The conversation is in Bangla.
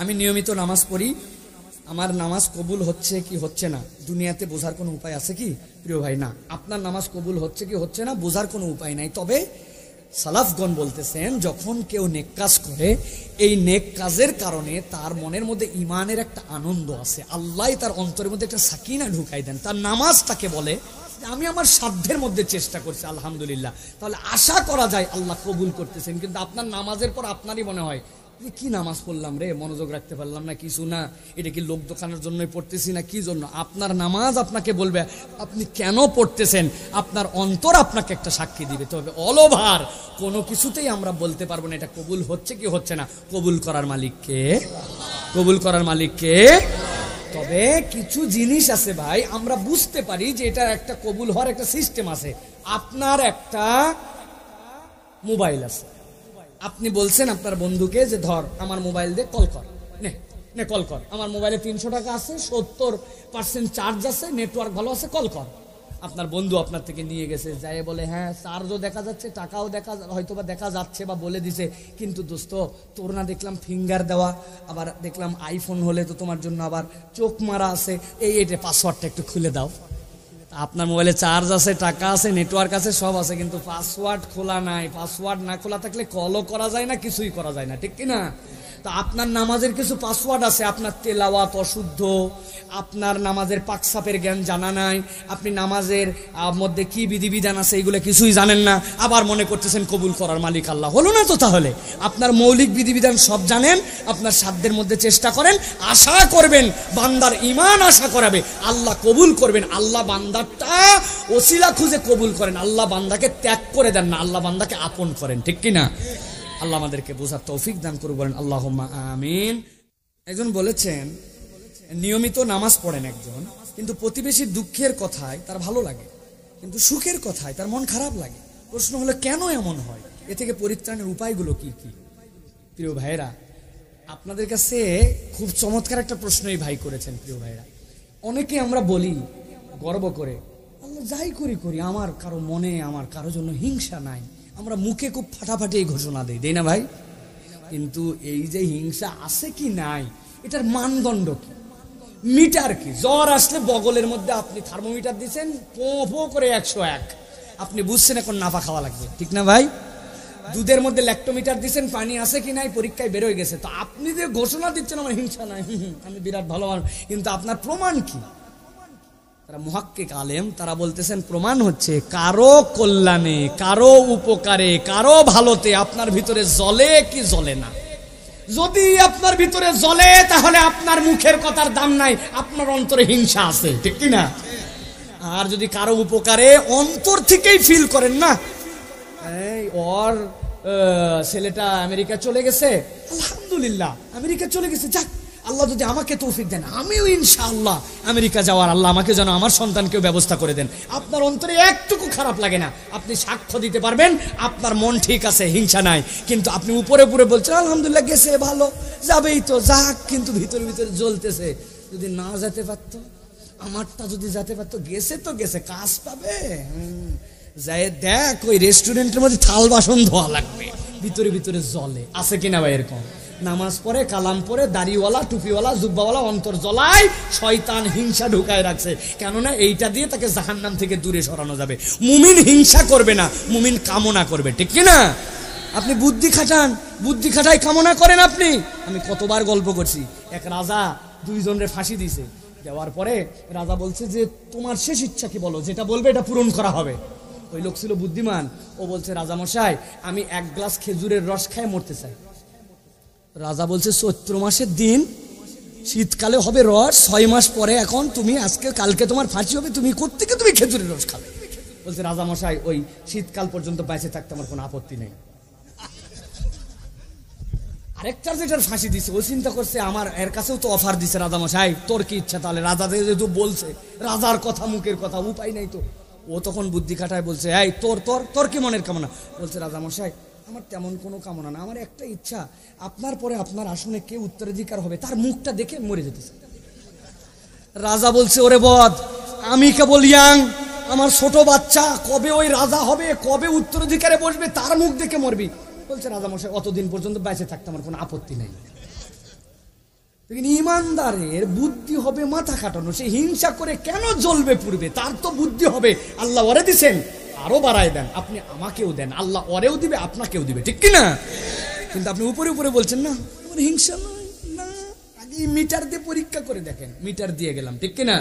আমি নিয়মিত নামাজ পড়ি, আমার নামাজ কবুল হচ্ছে কি হচ্ছে না দুনিয়াতে বোঝার কোনো উপায় আছে কি প্রিয় ভাই? না, আপনার নামাজ কবুল হচ্ছে কি হচ্ছে না বোঝার কোনো উপায় নাই। তবে সালাফগণ বলতেছেন, যখন কেউ নেক কাজ করে, এই নেক কাজের কারণে তার মনের মধ্যে ইমানের একটা আনন্দ আছে, আল্লাহ তার অন্তরের মধ্যে একটা সাকিনা ঢুকাই দেন। তার নামাজ তাকে বলে আমি আমার সাধ্যের মধ্যে চেষ্টা করছি, আলহামদুলিল্লাহ। তাহলে আশা করা যায় আল্লাহ কবুল করতেছেন। কিন্তু আপনার নামাজের পর আপনারই মনে হয় কি নামাজ পড়লাম রে, মনোযোগ রাখতে পারলাম না, কিছু না, এটা কি লোক দেখানোর জন্যই পড়তেছি না কি জন্য? আপনার নামাজ আপনাকে বলবে আপনি কেন পড়তেছেন, আপনার অন্তর আপনাকে একটা সাক্ষী দিবে। তবে অল ওভার কোনো কিছুতেই আমরা বলতে পারবো না এটা কবুল হচ্ছে কি হচ্ছে না। কবুল করার মালিককে, কবুল করার মালিককে। তবে কিছু জিনিস আছে ভাই, আমরা বুঝতে পারি যে এটা একটা কবুল হওয়ার একটা সিস্টেম আছে। আপনার একটা মোবাইল আছে, আপনি বলছেন আপনার বন্ধুকে যে ধর আমার মোবাইল দিয়ে কল কর, নে কল কর, আমার মোবাইলে 300 টাকা আছে, 70% চার্জ আছে, নেটওয়ার্ক ভালো আছে, কল কর। আপনার বন্ধু আপনার থেকে নিয়ে গেছে, যাই বলে হ্যাঁ চার্জও দেখা যাচ্ছে, টাকাও হয়তোবা দেখা যাচ্ছে বা বলে দিছে, কিন্তু দোস্ত তোর না দেখলাম ফিঙ্গার দেওয়া, আবার দেখলাম আইফোন হলে তো তোমার জন্য আবার চোখ মারা আছে, এইটা পাসওয়ার্ডটা একটু খুলে দাও। আপনার মোবাইলে চার্জ আছে, টাকা আছে, নেটওয়ার্ক আছে, সব আছে, কিন্তু পাসওয়ার্ড খোলা নাই। পাসওয়ার্ড না খোলা থাকলে কলও করা যায় না, কিছুই করা যায় না, ঠিক কিনা? তো আপনার নামাজের কিছু পাসওয়ার্ড আছে, আপনার তেলাওয়াত অশুদ্ধ, আপনার নামাজের পাকসাপের জ্ঞান জানা নাই, আপনি নামাজের মধ্যে কি বিধিবিধান আছে এগুলো কিছুই জানেন না, আবার মনে করতেছেন কবুল করার মালিক আল্লাহ। হলো না তো? তাহলে আপনার মৌলিক বিধিবিধান সব জানেন, আপনার সাধ্যের মধ্যে চেষ্টা করেন, আশা করবেন বান্দার ঈমান আশা করাবে, আল্লাহ কবুল করবেন। আল্লাহ বান্দারটা ওসিলা খুঁজে কবুল করেন, আল্লাহ বান্দাকে ত্যাগ করে দেন না, আল্লাহ বান্দাকে আপন করেন, ঠিক কিনা? আল্লাহ আমাদেরকে বোঝার তৌফিক দান করুন, বলেন আল্লাহুম্মা আমিন। একজন বলেছেন নিয়মিত নামাজ পড়েন একজন, কিন্তু প্রতিবেশীর দুঃখের কথায় তার ভালো লাগে, কিন্তু সুখের কথায় তার মন খারাপ লাগে। প্রশ্ন হলো কেন এমন হয়, এ থেকে পরিত্রাণের উপায়গুলো কি কি? প্রিয় ভাইরা, আপনাদের কাছে খুব চমৎকার একটা প্রশ্ন এই ভাই করেছেন। প্রিয় ভাইরা, অনেকে আমরা বলি গর্ব করে, আল্লাহ যাই করি আমার কারো মনে আমার কারো জন্য হিংসা নাই। আমরা মুখে খুব ফাটাফাটি এই ঘোষণা দেই না ভাই? কিন্তু এই যে হিংসা আছে কি নাই, এটার মানদণ্ড কি, মিটার কি? জ্বর আসলে বগলের মধ্যে আপনি থার্মোমিটার দিচ্ছেন, পো পো করে 101, আপনি বুঝছেন এখন নাফা খাওয়া লাগবে, ঠিক না ভাই? দুধের মধ্যে ল্যাক্টোমিটার দিচ্ছেন, পানি আছে কি নাই পরীক্ষায় বের হয়ে গেছে, তো আপনি যে ঘোষণা দিচ্ছেন আমার হিংসা নাই, আমি বিরাট ভালো মানুষ, কিন্তু আপনার প্রমাণ কি? তারা মুহাক্কিক আলেম, তারা বলতেছেন প্রমাণ হচ্ছে কারো কল্যাণে, কারো উপকারে, কারো ভালোতে আপনার ভিতরে জ্বলে কি জ্বলে না। যদি আপনার ভিতরে জ্বলে তাহলে আপনার মুখের কথার দাম নাই, আপনার অন্তরে হিংসা আছে, ঠিক কি না? আর যদি কারো উপকারে অন্তর থেকেই ফিল করেন না, এই ওর ছেলেটা আমেরিকা চলে গেছে, আলহামদুলিল্লাহ আমেরিকা চলে গেছে, যাক আল্লাহ যদি আমাকে তৌফিক দেন আমিও ইনশাআল্লাহ আমেরিকা যাওয়ার, আল্লাহ আমাকে যেন আমার সন্তানকেও ব্যবস্থা করে দেন। আপনার অন্তরে একটুকু খারাপ লাগে না, আপনি সাক্ষ্য দিতে পারবেন আপনার মন ঠিক আছে, হিংসা নাই। কিন্তু আপনি উপরে উপরে বলছেন আলহামদুলিল্লাহ গেছে ভালো, যাবেই তো যাক, কিন্তু ভিতরে ভিতরে জ্বলতেছে, যদি না যেতে পারতো, আমারটা যদি যেতে পারতো, গেছে তো গেছে, কাজ পাবে, যাই দেখ ওই রেস্টুরেন্টের মধ্যে থাল বাসন ধোয়া লাগবে, ভিতরে ভিতরে জ্বলে, আছে কিনা ভাই? এরকম নামাজ পড়ে, কালাম পড়ে, দাড়িওয়ালা, টুপিওয়ালা, জুব্বাওয়ালা, অন্তর জ্বলায়, শয়তান হিংসা ঢুকায় রাখছে, কেননা এইটা দিয়ে তাকে জাহান্নাম থেকে দূরে সরানো যাবে। মুমিন হিংসা করবে না, মুমিন কামনা করবে, ঠিক কিনা? আপনি বুদ্ধি খাটান, বুদ্ধি খাটাই কামনা করেন আপনি। আমি কতবার গল্প করছি, এক রাজা 2 জনের ফাঁসি দিছে, দেওয়ার পরে রাজা বলছে যে তোমার শেষ ইচ্ছা কি বলো, যেটা বলবে এটা পূরণ করা হবে। ওই লোক ছিল বুদ্ধিমান, ও বলছে রাজামশাই আমি 1 গ্লাস খেজুরের রস খায় মরতে চাই। রাজা বলছে চৈত্র মাসের দিন, শীতকালে হবে রস, 6 মাস পরে, এখন তুমি আজকে কালকে তোমার ফাঁসি হবে, তুমি কোত্থেকে তুমি খেজুরের রস খাবে? বলছে রাজামশাই ওই শীতকাল পর্যন্ত বেঁচে থাকতে আমার কোনো আপত্তি নেই। আরেকটার যেটার ফাঁসি দিছে ও চিন্তা করছে আমার এর কাছেও তো অফার দিছে, রাজামশাই তোর কি ইচ্ছা? তাহলে রাজা যেহেতু বলছে, রাজার কথা মুখের কথা, উপায় নাই তো। ও তখন বুদ্ধি খাটায় বলছে এই তোর তোর তোর কি মনের কামনা? বলছে রাজামশাই আমার তেমন কোনো কামনা না, আমার একটা ইচ্ছা, আপনার পরে আপনার আসনে কে উত্তরাধিকার হবে তার মুখটা দেখে মরে যেতে চাই। রাজা বলছে ওরে বদ, আমি কেবল ইয়াং, আমার ছোট বাচ্চা, কবে ওই রাজা হবে, কবে উত্তরাধিকারে বসবে তার মুখ দেখে মরবি। বলছে রাজামশাই অতদিন পর্যন্ত বেঁচে থাকতে আমার কোনো আপত্তি নেই। দেখেন, ইমানদারের বুদ্ধি হবে মাথা খাটানো। সে হিংসা করে কেন জ্বলবে পুড়বে? তার তো বুদ্ধি হবে, আল্লাহ ওরে দিছেন, আরো বাড়ায় দেন, আপনি আমাকেও দেন, আল্লাহ ওরেও দিবে আপনাকেও দিবে, ঠিক কিনা? কিন্তু আপনি উপরে উপরে বলছেন না আমার হিংসা নয়, না, আগে মিটার দিয়ে পরীক্ষা করে দেখেন, মিটার দিয়ে গেলাম, ঠিক কিনা?